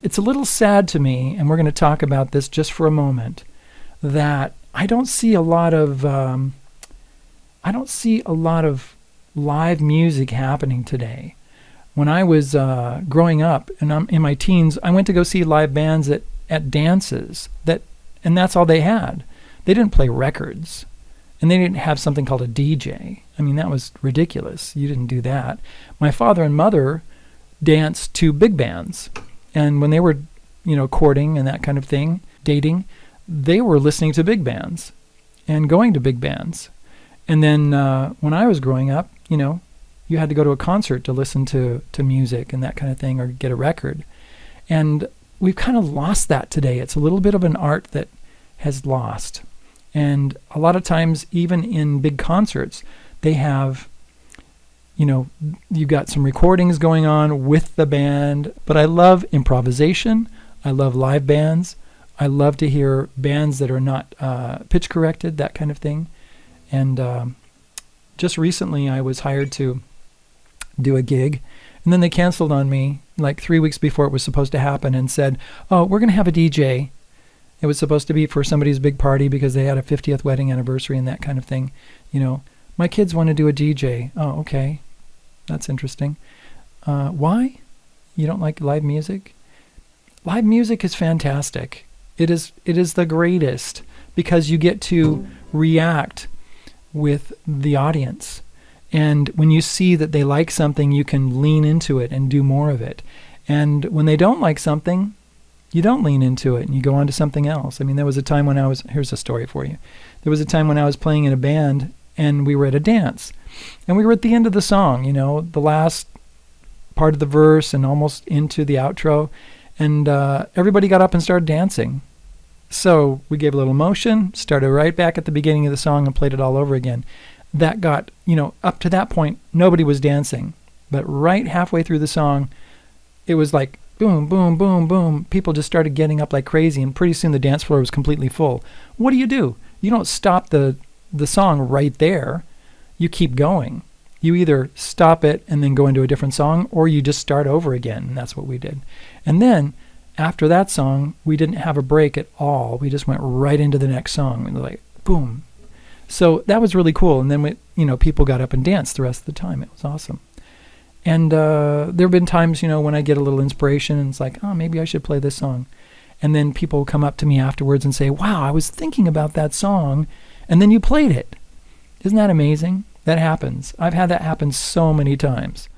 it's a little sad to me, and we're going to talk about this just for a moment, that I don't see a lot of live music happening today. When I was growing up and I'm in my teens, I went to go see live bands at dances, and that's all they had. They didn't play records, and they didn't have something called a DJ. I mean, that was ridiculous. You didn't do that. My father and mother danced to big bands, and when they were, courting and that kind of thing, dating, they were listening to big bands and going to big bands. And then when I was growing up, you had to go to a concert to listen to music and that kind of thing, or get a record. And we've kind of lost that today. It's a little bit of an art that has lost. And a lot of times, even in big concerts, they have, you've got some recordings going on with the band. But I love improvisation. I love live bands. I love to hear bands that are not pitch corrected, that kind of thing. And just recently, I was hired to do a gig, and then they canceled on me like 3 weeks before it was supposed to happen and said, "Oh, we're going to have a DJ." It was supposed to be for somebody's big party because they had a 50th wedding anniversary and that kind of thing. My kids want to do a DJ. Oh, okay. That's interesting. Why? You don't like live music? Live music is fantastic. It is the greatest because you get to react with the audience. And when you see that they like something, you can lean into it and do more of it. And when they don't like something, you don't lean into it and you go on to something else. I mean, there was a time when here's a story for you. There was a time when I was playing in a band and we were at a dance. And we were at the end of the song, the last part of the verse and almost into the outro. And everybody got up and started dancing. So we gave a little motion, started right back at the beginning of the song and played it all over again. That got, up to that point, nobody was dancing. But right halfway through the song, it was like boom, boom, boom, boom. People just started getting up like crazy, and pretty soon the dance floor was completely full. What do? You don't stop the song right there. You keep going. You either stop it and then go into a different song, or you just start over again, and that's what we did. And then after that song, we didn't have a break at all. We just went right into the next song, and like boom. So that was really cool. And then people got up and danced the rest of the time. It was awesome. And there have been times, when I get a little inspiration and it's like, oh, maybe I should play this song. And then people come up to me afterwards and say, wow, I was thinking about that song, and then you played it. Isn't that amazing? That happens. I've had that happen so many times.